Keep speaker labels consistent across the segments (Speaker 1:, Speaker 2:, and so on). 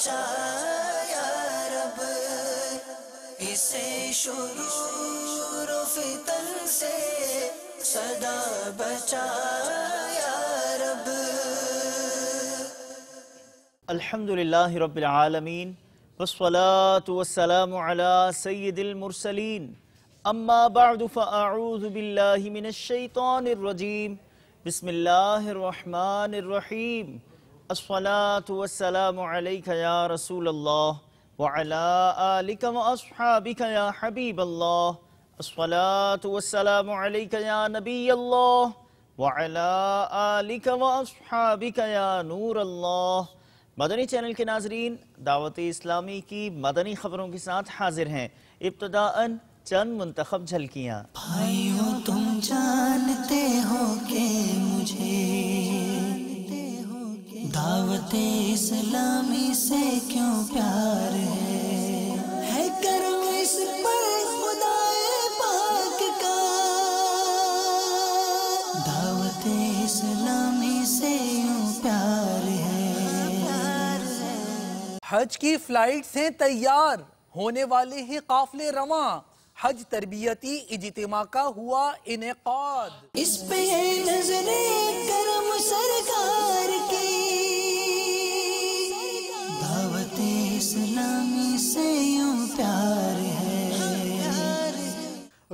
Speaker 1: بچا یا رب، اسے شرور و فتن سے سدا بچا یا رب۔
Speaker 2: الحمدللہ رب العالمین والصلاة والسلام علی سید المرسلین، اما بعد فاعوذ باللہ من الشیطان الرجیم، بسم اللہ الرحمن الرحیم۔ الصلاة والسلام علیک یا رسول اللہ وعلی آلک واصحابک یا حبیب اللہ۔ الصلاة والسلام علیک یا نبی اللہ وعلی آلک واصحابک یا نور اللہ۔ مدنی چینل کے ناظرین، دعوت اسلامی کی مدنی خبروں کے ساتھ حاضر ہیں۔ ابتداءً چند منتخب جھلکیاں۔
Speaker 1: بھائیو تم جانتے ہو کہ مجھے دعوت اسلامی سے کیوں پیار ہے کرم اس پر خدائے پاک کا، دعوت اسلامی سے یوں پیار ہے۔
Speaker 3: حج کی فلائٹس ہیں تیار، ہونے والے ہیں قافلے رواں، حج تربیتی اجتماع کا ہوا انعقاد۔
Speaker 1: اس پہ ہے نظر کرم سرکار کی، دعوت اسلامی سے یوں پیار ہے۔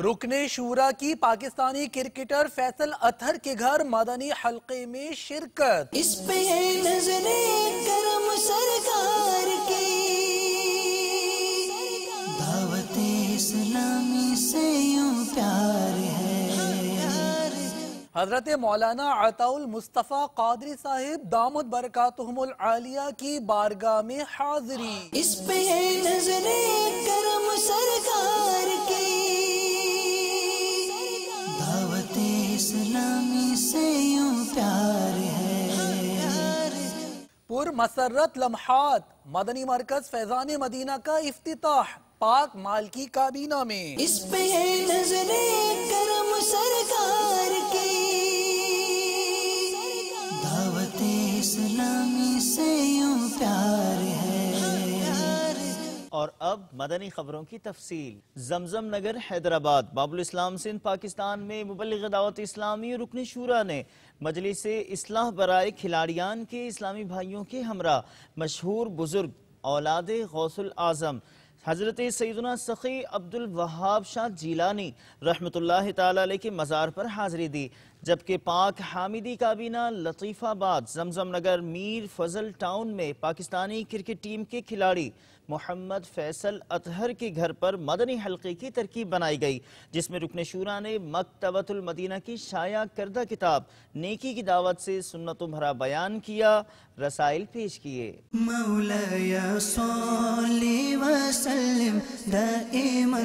Speaker 3: رکن شورا کی پاکستانی کرکٹر فیصل اطہر کے گھر مدنی حلقے میں شرکت۔
Speaker 1: اس پہ ہے نظر کرم سرکار کی، دعوت اسلامی سے یوں پیار ہے۔
Speaker 3: حضرت مولانا عطا المصطفیٰ قادری صاحب دامت برکاتہم العالیہ کی بارگاہ میں حاضری۔
Speaker 1: اس پہ ہے نظر کرم سرکار کی، دعوت اسلامی سے یوں پیار ہے۔
Speaker 3: پر مسرت لمحات، مدنی مرکز فیضان مدینہ کا افتتاح پاک مال کی کابینہ میں۔
Speaker 1: اس پہ ہے نظر کرم سرکار کی، دعوت اسلامی سے یوں پیار ہے۔
Speaker 2: اور اب مدنی خبروں کی تفصیل۔ زمزم نگر حیدرآباد باب الاسلام سندھ پاکستان میں مبلغ دعوت اسلامی رکن شورا نے مجلس اصلاح برائے کھلاڑیان کے اسلامی بھائیوں کے ہمراہ مشہور بزرگ اولاد غوث الاعظم حضرت سیدنا سخی عبد الوہاب شاہ جیلانی رحمت اللہ تعالی علیہ کے مزار پر حاضری دی، جبکہ پاک حامدی کابینہ لطیف آباد زمزم نگر میر فضل ٹاؤن میں پاکستانی کرکٹ ٹیم کے کھلاڑی محمد فیصل اطہر کے گھر پر مدنی حلقے کی ترکیب بنائی گئی، جس میں رکن شورا نے مکتبۃ المدینہ کی شائع کردہ کتاب نیکی کی دعوت سے سنتوں بھرا بیان کیا، رسائل پیش کیے۔
Speaker 1: مولاي صل وسلم دائما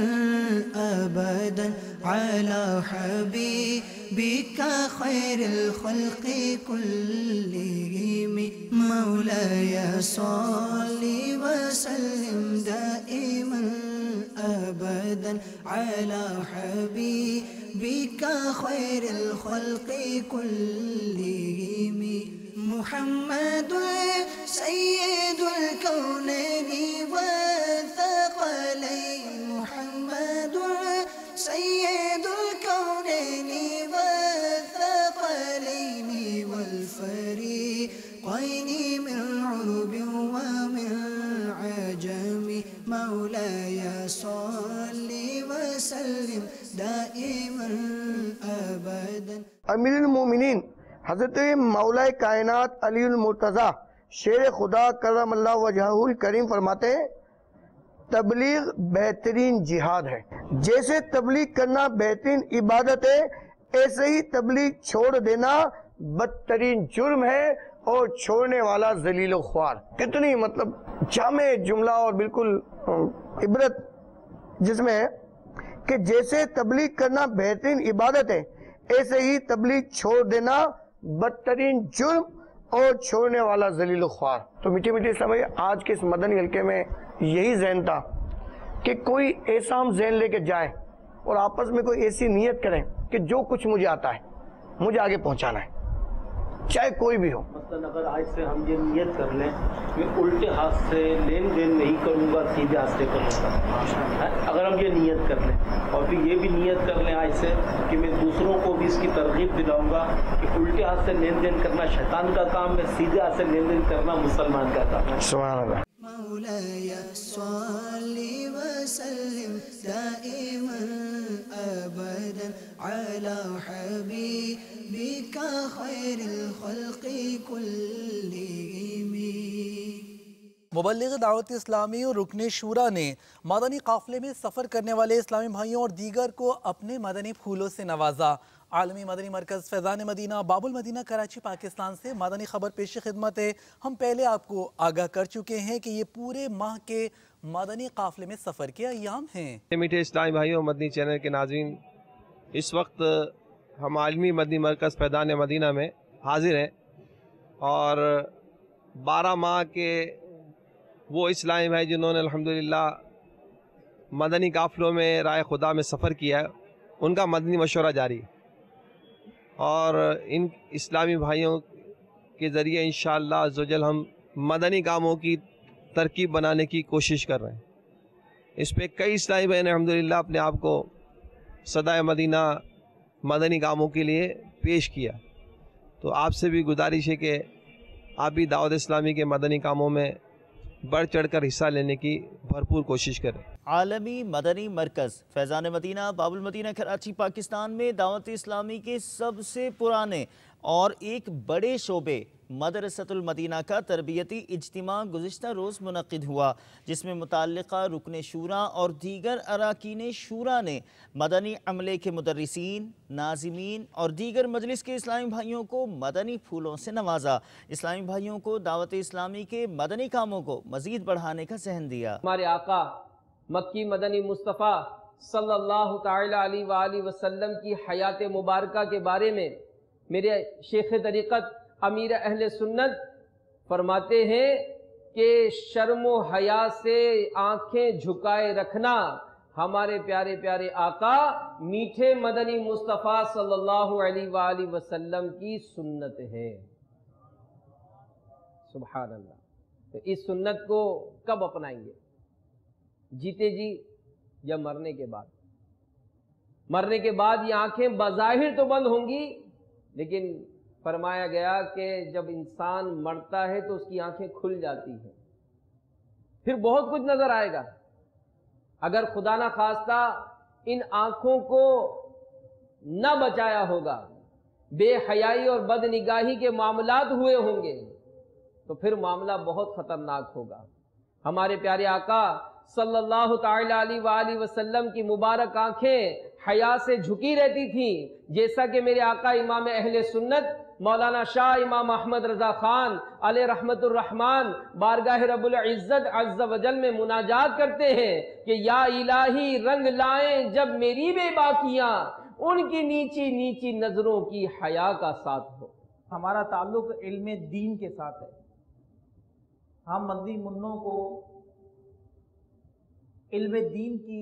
Speaker 1: ابدا على حبيبك خير الخلق كلهم، مولاي صل وسلم دائما ابدا على حبيبك خير الخلق كلهم، محمد سید الکونین والثقلین، محمد سید الکونین والثقلین والفریقین من عرب ومن عجم، مولاي صل وسلم دائما ابدا۔
Speaker 4: امیر المومنین حضرت مولا کائنات علی المرتضی شیر خدا کرم اللہ وجہہ الکریم فرماتے ہیں، تبلیغ بہترین جہاد ہے۔ جیسے تبلیغ کرنا بہترین عبادت ہے، ایسے ہی تبلیغ چھوڑ دینا بدترین جرم ہے اور چھوڑنے والا ذلیل و خوار۔ کتنی مطلب جامع جملہ اور بالکل عبرت جس میں ہے کہ جیسے تبلیغ کرنا بہترین عبادت ہے، ایسے ہی تبلیغ چھوڑ دینا بدترین جرم اور چھوڑنے والا ذلیل و خوار۔ تو میٹھی میٹھی اسلامی آج کے اس مدنی حلقے میں یہی ذہن تھا کہ کوئی ایسا ہم ذہن لے کے جائیں اور آپس میں کوئی ایسی نیت کریں کہ جو کچھ مجھے آتا ہے مجھے آگے پہنچانا ہے، چاہے کوئی بھی ہو.
Speaker 5: مثلاً اگر آج سے ہم یہ نیت کر لیں میں الٹے ہاتھ سے لین دین نہیں کروں گا, سیدھے ہاتھ سے کروں گا, اگر ہم یہ نیت کر لیں اور پھر یہ بھی نیت کر لیں آج سے کہ میں دوسروں کو بھی اس کی ترغیب دلاؤں گا کہ الٹے ہاتھ سے لین دین کرنا شیطان کا کام ہے, سیدھے ہاتھ سے لین دین کرنا مسلمان کا کام ہے.
Speaker 4: سبحان اللہ.
Speaker 1: مولاي صل وسلم دائما أبدا على حبيبك خير الخلق كلهم.
Speaker 3: مبلغ دعوت اسلامی اور رکن شورا نے مدنی قافلے میں سفر کرنے والے اسلامی بھائیوں اور دیگر کو اپنے مدنی پھولوں سے نوازا. عالمی مدنی مرکز فیضان مدینہ باب المدینہ کراچی پاکستان سے مدنی خبر پیش خدمت ہے. ہم پہلے آپ کو آگاہ کر چکے ہیں کہ یہ پورے ماہ کے مدنی قافلے میں سفر کے ایام ہیں.
Speaker 6: میٹھے اسلامی بھائیوں مدنی چینل کے ناظرین, اس وقت ہم عالمی مدنی مرکز فیضان مدینہ میں حاضر ہیں اور 12 ماہ کے وہ اسلامی بھائی جنہوں نے الحمدللہ مدنی قافلوں میں رائے خدا میں سفر کیا ہے ان کا مدنی مشورہ جاری ہے اور ان اسلامی بھائیوں کے ذریعے انشاءاللہ عزوجل ہم مدنی کاموں کی ترکیب بنانے کی کوشش کر رہے ہیں. اس پہ کئی اسلامی بھائی نے الحمدللہ اپنے آپ کو صدائے مدینہ مدنی کاموں کے لیے پیش کیا. تو آپ سے بھی گزارش ہے کہ آپ بھی دعوت اسلامی کے مدنی کاموں میں بڑھ چڑھ کر حصہ لینے کی بھرپور کوشش کریں.
Speaker 2: عالمی مدنی مرکز فیضان مدینہ باب المدینہ کراچی پاکستان میں دعوت اسلامی کے سب سے پرانے اور ایک بڑے شعبے مدرسۃ المدینہ کا تربیتی اجتماع گزشتہ روز منعقد ہوا, جس میں متعلقہ رکن شورا اور دیگر اراکین شورا نے مدنی عملے کے مدرسین, ناظمین اور دیگر مجلس کے اسلامی بھائیوں کو مدنی پھولوں سے نوازا. اسلامی بھائیوں کو دعوت اسلامی کے مدنی کاموں کو مزید بڑھانے کا ذہن دیا.
Speaker 7: ہمارے آقا مکی مدنی مصطفیٰ صلی اللہ تعالی علیہ وآلہ وسلم کی حیات مبارکہ کے بارے میں میرے شیخ طریقت امیر اہل سنت فرماتے ہیں کہ شرم و حیا سے آنکھیں جھکائے رکھنا ہمارے پیارے پیارے آقا میٹھے مدنی مصطفیٰ صلی اللہ علیہ وآلہ وسلم کی سنت ہے. سبحان اللہ. تو اس سنت کو کب اپنائیں گے؟ جیتے جی یا مرنے کے بعد؟ مرنے کے بعد یہ آنکھیں بظاہر تو بند ہوں گی, لیکن فرمایا گیا کہ جب انسان مرتا ہے تو اس کی آنکھیں کھل جاتی ہیں, پھر بہت کچھ نظر آئے گا. اگر خدا نہ خواستہ ان آنکھوں کو نہ بچایا ہوگا, بے حیائی اور بد نگاہی کے معاملات ہوئے ہوں گے, تو پھر معاملہ بہت خطرناک ہوگا. ہمارے پیارے آقا صلی اللہ تعالی علیہ وآلہ وسلم کی مبارک آنکھیں حیا سے جھکی رہتی تھیں, جیسا کہ میرے آقا امام اہل سنت مولانا شاہ امام احمد رضا خان علیہ رحمت الرحمن بارگاہ رب العزت عز و جل میں مناجات کرتے ہیں کہ یا الہی رنگ لائیں جب میری بے باکیاں, ان کی نیچی نیچی نظروں کی حیا کا ساتھ ہو.
Speaker 8: ہمارا تعلق علم دین کے ساتھ ہے. ہم مدنی منوں کو علم دین کی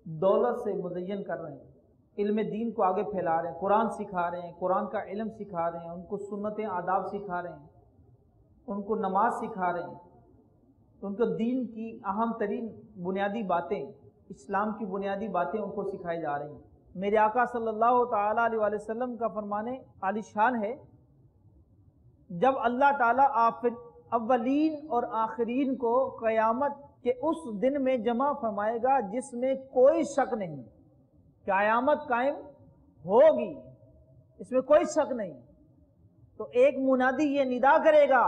Speaker 8: دولت سے مزین کر رہے ہیں, علم دین کو آگے پھیلا رہے ہیں, قرآن سکھا رہے ہیں, قرآن کا علم سکھا رہے ہیں, ان کو سنتیں آداب سکھا رہے ہیں, ان کو نماز سکھا رہے ہیں, ان کو دین کی اہم ترین بنیادی باتیں, اسلام کی بنیادی باتیں ان کو سکھائی جا رہی ہیں. میرے آقا صلی اللہ تعالیٰ علیہ وآلہ وسلم کا فرمانے عالی شان ہے, جب اللہ تعالیٰ اولین اور آخرین کو قیامت کہ اس دن میں جمع فرمائے گا جس میں کوئی شک نہیں, قیامت قائم ہوگی, اس میں کوئی شک نہیں, تو ایک منادی یہ ندا کرے گا,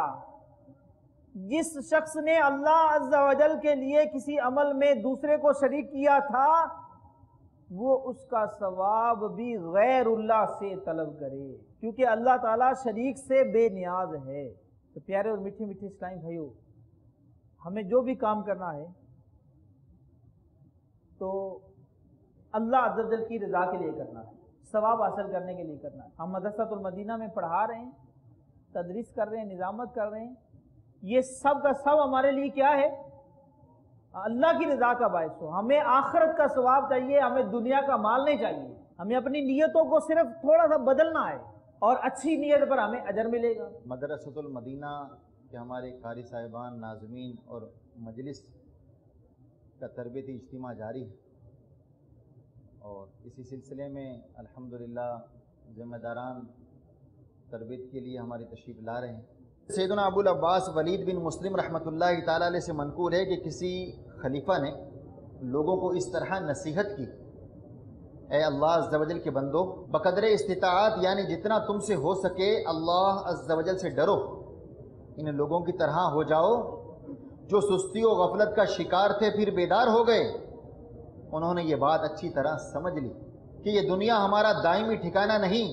Speaker 8: جس شخص نے اللہ عز و جل کے لیے کسی عمل میں دوسرے کو شریک کیا تھا وہ اس کا ثواب بھی غیر اللہ سے طلب کرے, کیونکہ اللہ تعالیٰ شریک سے بے نیاز ہے. تو پیارے اور میٹھے میٹھے اسلامی بھائیو, ہمیں جو بھی کام کرنا ہے تو اللہ عز و جل کی رضا کے لیے کرنا ہے, ثواب حاصل کرنے کے لیے کرنا ہے. ہم مدرسۃ المدینہ میں پڑھا رہے ہیں, تدریس کر رہے ہیں, نظامت کر رہے ہیں, یہ سب کا سب ہمارے لیے کیا ہے؟ اللہ کی رضا کا باعث ہو. ہمیں آخرت کا ثواب چاہیے, ہمیں دنیا کا مال نہیں چاہیے. ہمیں اپنی نیتوں کو صرف تھوڑا سا بدلنا ہے اور اچھی نیت پر ہمیں اجر ملے گا۔
Speaker 9: مدرسۃ المدینہ کے ہمارے قاری صاحبان، ناظمین اور مجلس کا تربیتی اجتماع جاری ہے، اور اسی سلسلے میں الحمدللہ ذمہ داران تربیت کے لیے ہماری تشریف لا رہے ہیں۔ سیدنا ابو العباس ولید بن مسلم رحمۃ اللہ تعالیٰ علیہ سے منقول ہے کہ کسی خلیفہ نے لوگوں کو اس طرح نصیحت کی، اے اللہ عز و جل کے بندو، بقدر استطاعت یعنی جتنا تم سے ہو سکے اللہ عز و جل سے ڈرو، ان لوگوں کی طرح ہو جاؤ جو سستی و غفلت کا شکار تھے پھر بیدار ہو گئے۔ انہوں نے یہ بات اچھی طرح سمجھ لی کہ یہ دنیا ہمارا دائمی ٹھکانہ نہیں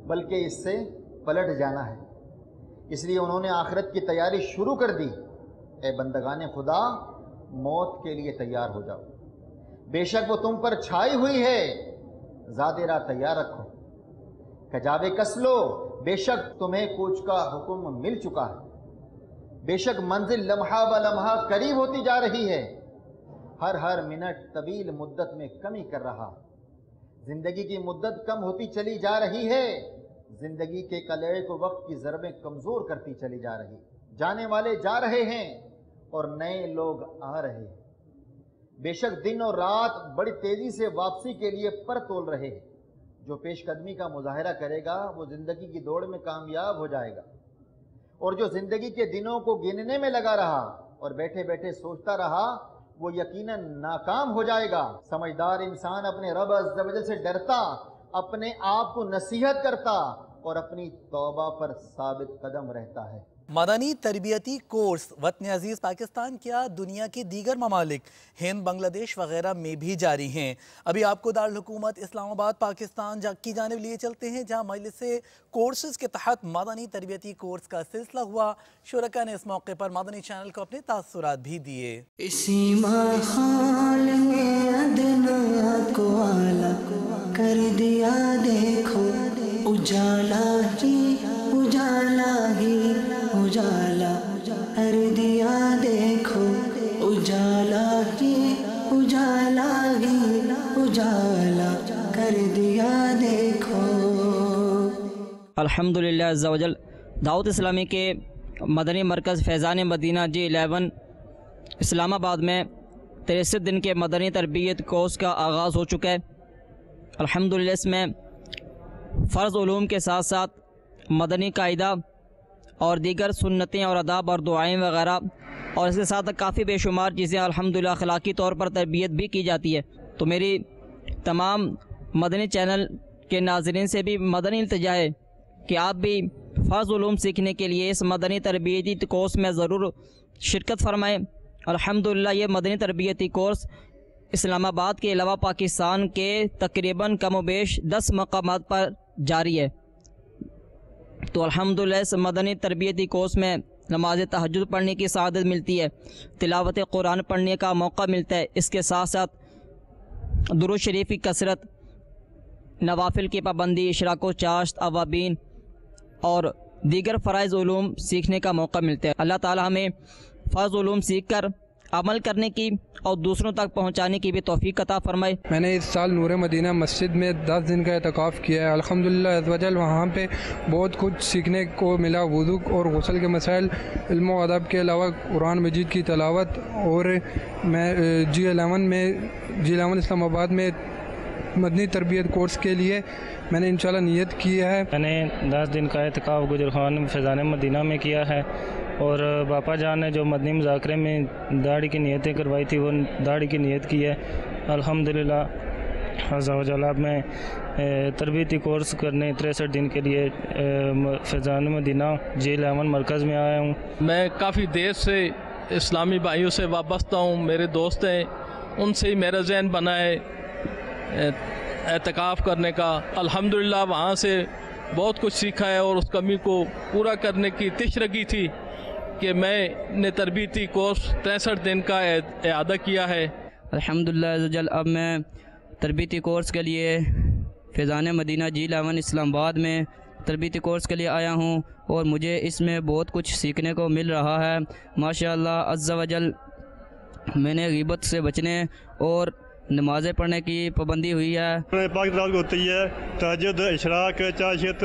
Speaker 9: بلکہ اس سے پلٹ جانا ہے، اس لیے انہوں نے آخرت کی تیاری شروع کر دی۔ اے بندگان خدا، موت کے لیے تیار ہو جاؤ، بے شک وہ تم پر چھائی ہوئی ہے، زاد راہ تیار رکھو، کجاوے کس لو، بے شک تمہیں کوچ کا حکم مل چکا ہے، بے شک منزل لمحہ بلمحہ قریب ہوتی جا رہی ہے، ہر منٹ طویل مدت میں کمی کر رہا، زندگی کی مدت کم ہوتی چلی جا رہی ہے، زندگی کے کلیڑے کو وقت کی ضربیں کمزور کرتی چلی جا رہی، جانے والے جا رہے ہیں اور نئے لوگ آ رہے ہیں، بے شک دن اور رات بڑی تیزی سے واپسی کے لیے پر تول رہے ہیں، جو پیش قدمی کا مظاہرہ کرے گا وہ زندگی کی دوڑ میں کامیاب ہو جائے گا، اور جو زندگی کے دنوں کو گننے میں لگا رہا اور بیٹھے بیٹھے سوچتا رہا وہ یقیناً ناکام ہو جائے گا۔ سمجھدار انسان اپنے رب عز و جل سے ڈرتا، اپنے آپ کو نصیحت کرتا اور اپنی توبہ پر ثابت قدم رہتا ہے۔
Speaker 3: مدنی تربیتی کورس وطن عزیز پاکستان کیا دنیا کے دیگر ممالک ہند، بنگلہ دیش وغیرہ میں بھی جاری ہیں۔ ابھی آپ کو دارالحکومت اسلام آباد پاکستان کی جانب لیے چلتے ہیں، جہاں مجلس کورسز کے تحت مدنی تربیتی کورس کا سلسلہ ہوا۔ شرکا نے اس موقع پر مدنی چینل کو اپنے تاثرات بھی دیے۔
Speaker 1: اسی ماحول میں ادنا کو اعلیٰ کر دیا، دیکھو اجالا ہی اجالا ہی اجالا کر دیا، دیکھو اجالا ہی اجالا ہی اجالا کر دیا، دیکھو۔
Speaker 10: الحمدللہ عز و جل دعوت اسلامی کے مدنی مرکز فیضان مدینہ G11 اسلام آباد میں 63 دن کے مدنی تربیت کورس کا آغاز ہو چکا ہے۔ الحمدللہ اس میں فرض علوم کے ساتھ ساتھ مدنی قاعدہ اور دیگر سنتیں اور آداب اور دعائیں وغیرہ، اور اس کے ساتھ کافی بے شمار چیزیں الحمدللہ اخلاقی طور پر تربیت بھی کی جاتی ہے۔ تو میری تمام مدنی چینل کے ناظرین سے بھی مدنی التجا ہے کہ آپ بھی فرض علوم سیکھنے کے لیے اس مدنی تربیتی کورس میں ضرور شرکت فرمائیں۔ الحمدللہ یہ مدنی تربیتی کورس اسلام آباد کے علاوہ پاکستان کے تقریباً کم و بیش 10 مقامات پر جاری ہے۔ تو الحمدللہ اس مدنی تربیتی کورس میں نماز تہجد پڑھنے کی سعادت ملتی ہے، تلاوت قرآن پڑھنے کا موقع ملتا ہے، اس کے ساتھ ساتھ درود شریف کی کثرت، نوافل کی پابندی، اشراق و چاشت، اوابین اور دیگر فرائض علوم سیکھنے کا موقع ملتا ہے۔ اللہ تعالی ہمیں فرض علوم سیکھ کر عمل کرنے کی اور دوسروں تک پہنچانے کی بھی توفیق عطا فرمائے۔
Speaker 11: میں نے اس سال نور مدینہ مسجد میں 10 دن کا اعتکاف کیا ہے۔ الحمدللہ عز و جل وہاں پہ بہت کچھ سیکھنے کو ملا، وضو اور غسل کے مسائل، علم و ادب کے علاوہ قرآن مجید کی تلاوت، اور میں G11 اسلام آباد میں مدنی تربیت کورس کے لیے میں نے انشاءاللہ نیت کی ہے۔
Speaker 12: میں نے 10 دن کا اعتکاف گجر خان فیضان مدینہ میں کیا ہے، اور باپا جان نے جو مدنی مذاکرے میں داڑھی کی نیتیں کروائی تھی وہ داڑھی کی نیت کی ہے۔ الحمدللہ عز و جل اب میں تربیتی کورس کرنے 63 دن کے لیے فیضان مدینہ G11 مرکز میں آیا ہوں۔
Speaker 13: میں کافی دیر سے اسلامی بھائیوں سے وابستہ ہوں، میرے دوست ہیں، ان سے ہی میرا ذہن بنا ہے اعتکاف کرنے کا۔ الحمدللہ وہاں سے بہت کچھ سیکھا ہے، اور اس کمی کو پورا کرنے کی تش لگی تھی کہ میں نے تربیتی کورس 63 دن کا اعادہ کیا ہے۔
Speaker 10: الحمدللہ عز و جل اب میں تربیتی کورس کے لیے فیضان مدینہ G11 اسلام آباد میں تربیتی کورس کے لیے آیا ہوں، اور مجھے اس میں بہت کچھ سیکھنے کو مل رہا ہے۔ ماشاءاللہ عز و جل میں نے غیبت سے بچنے اور نمازیں پڑھنے کی پابندی ہوئی ہے۔
Speaker 14: پاک تلاوت ہوتی ہے، تہجد، اشراق، چاشت،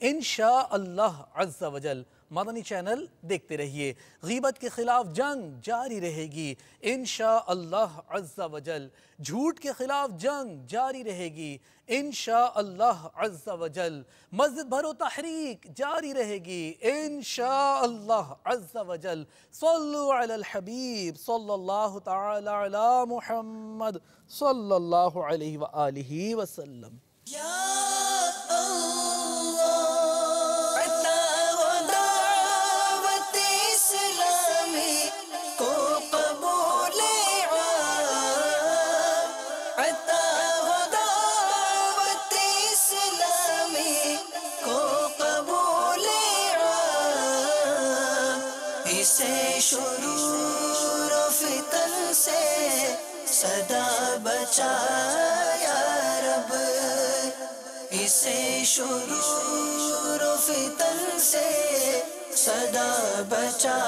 Speaker 3: انشاءاللہ عز و جل۔ مدنی چینل دیکھتے رہیے۔ غیبت کے خلاف جنگ جاری رہے گی انشاءاللہ عز و جل۔ جھوٹ کے خلاف جنگ جاری رہے گی انشاءاللہ عز و جل۔ مسجد بھرو تحریک جاری رہے گی انشاءاللہ عز و جل۔ صلو علی الحبیب صلی اللہ تعالی علی محمد صلی اللہ علیہ وآلہ وسلم۔
Speaker 1: شرور و فتن سے صدا بچا یا رب، اسے شرور و فتن سے صدا بچا